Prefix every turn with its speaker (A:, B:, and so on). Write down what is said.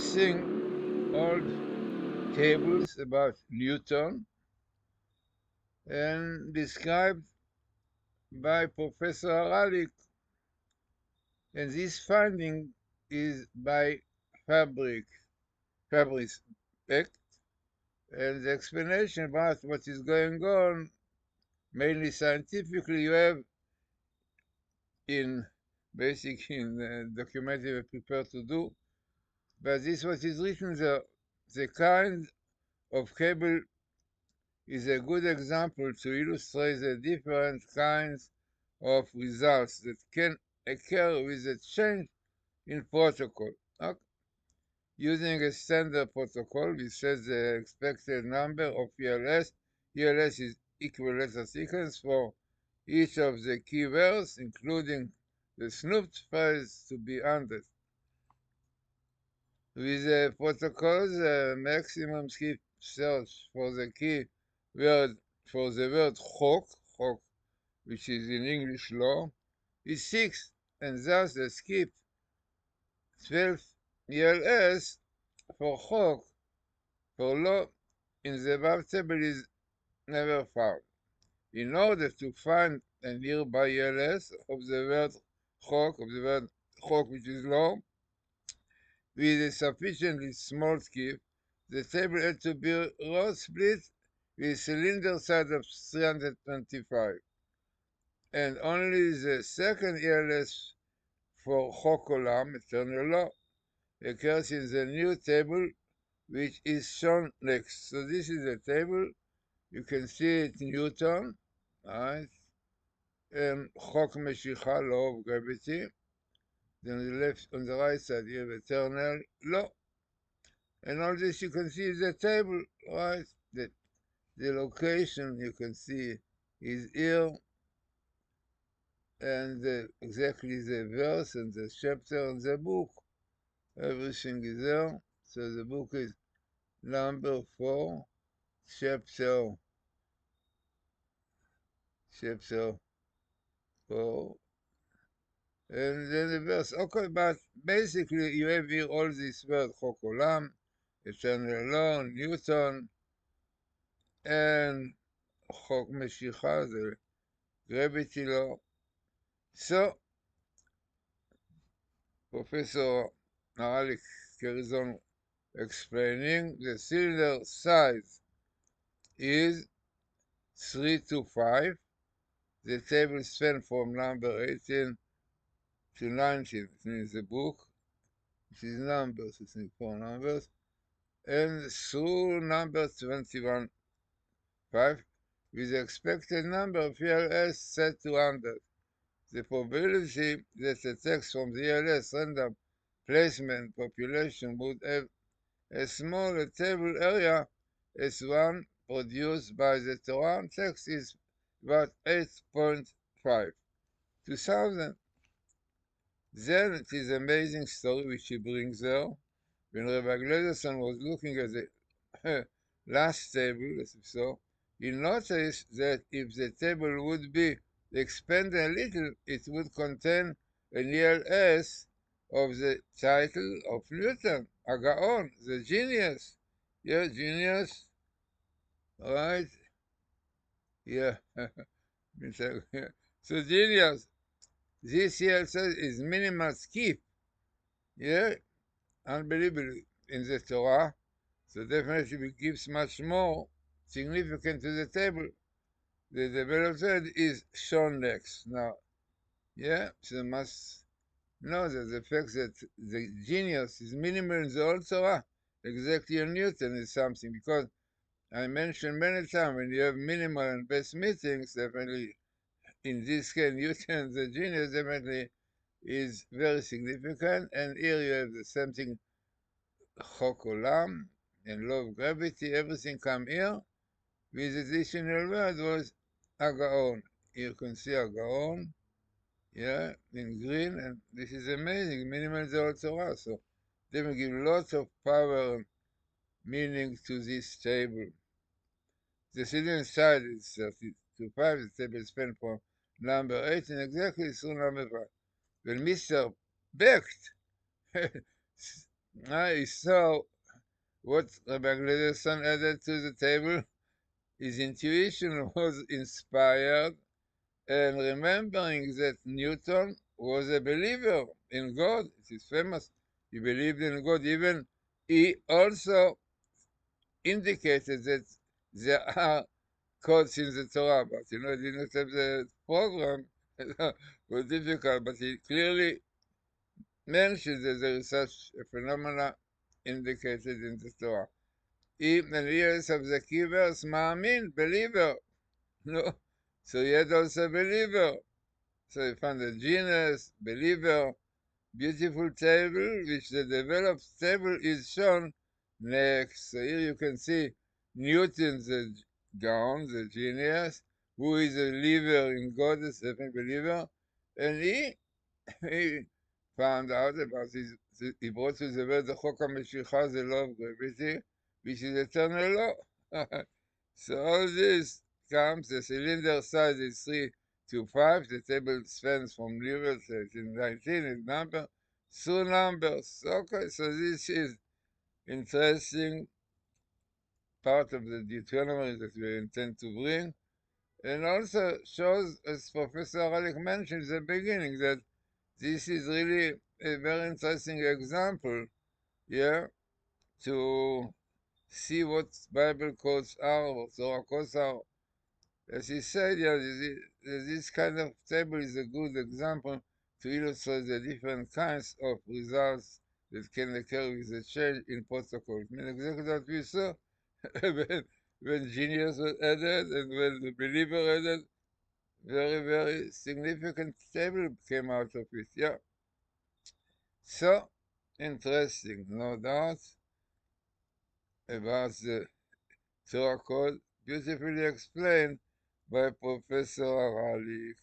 A: discussing old tables about Newton and described by Professor Haralick. And this finding is by Fabric, Fabrice Beck, and the explanation about what is going on, mainly scientifically, you have in the documentary we prepare to do, but this what is written there. The kind of cable is a good example to illustrate the different kinds of results that can occur with a change in protocol. Okay. Using a standard protocol, we set the expected number of ELS. ELS is equal letter sequence for each of the keywords, including the snooped phrase to be under. With the protocol, the maximum skip search for the key word for the word chok, which is in English law, is 6, and thus the skip 12 ELS for chok for law in the above table is never found. In order to find a nearby ELS of the word chok, which is law, with a sufficiently small skip, the table had to be row split with cylinder size of 325, and only the second ELS for Chocolam, eternal law, occurs in the new table, which is shown next. So this is a table. You can see it Newton, right? And Chok Meshicha, law of gravity. Then on the right side, you have eternal law. And all this you can see is a table, right? The location you can see is here, and exactly the verse and the chapter and the book. Everything is there. So the book is number 4, chapter 4. And then the verse. Okay, but basically you have here all these words, Chocolam, eternal law, Newton, and Chok Meshicha, the gravity law. So, Professor Haralick carries on explaining the cylinder size is 3 to 5. The table span from number 18 to 19, it means the book, which is numbers, it's in 4 numbers, and through number 21, 5, with the expected number of ELS set to 100. The probability that the text from the ELS random placement population would have a smaller table area as one produced by the Torah text is about 8.5. 2000. Then it is an amazing story which he brings there. When Rabbi Glazerson was looking at the last table, as we saw, he noticed that if the table would be expanded a little, it would contain an ELS of the title of Newton, Agaon, the genius. Yeah, genius, right? Yeah. So genius, this here says is minimal skip. Yeah, unbelievable in the Torah. So definitely it gives much more significance to the table. The developed is shown next. Now, yeah, so must know that the fact that the genius is minimal in the whole Torah, exactly in Newton, is something, because I mentioned many times when you have minimal and best meetings, definitely in this case, Newton, the genius, definitely is very significant. And here you have the same thing, Chok Olam and law of gravity, everything come here. With additional word was Agaon. You can see Agaon, yeah, in green, and this is amazing, minimal zero Torah. So they will give lots of power and meaning to this table. The ceiling side is 30 to 5, the table span from number 18 exactly through number 5. When Mr. Becht I saw what Rabbi Glazerson added to the table. His intuition was inspired, and remembering that Newton was a believer in God. It is famous. He believed in God. Even he also indicated that there are codes in the Torah, but he didn't have the program. It was difficult, but he clearly mentioned that there is such a phenomena indicated in the Torah. And here is of the key verse, Ma'amin, believer. No. So he had also believer. So he found a genus, believer, beautiful table, which the developed table is shown next. So here you can see Newton, the Gaon, the genius, who is a believer in God, a second believer, and he found out about he brought to the world the Chok HaMeshicha, the law of gravity, which is eternal law. So all this comes, the cylinder size is 3 to 5, the table spans from 0 to 19 in number, two numbers. Okay, so this is interesting part of the Deuteronomy that we intend to bring, and also shows, as Professor Haralick mentioned at the beginning, that this is really a very interesting example, yeah, to see what Bible codes are, what Torah codes are. As he said, yeah, this kind of table is a good example to illustrate the different kinds of results that can occur with a change in protocol. I mean, exactly what we saw when genius was added and when the believer added, very, very significant table came out of it. Yeah. So interesting, no doubt, about the Torah code, beautifully explained by Professor Haralick.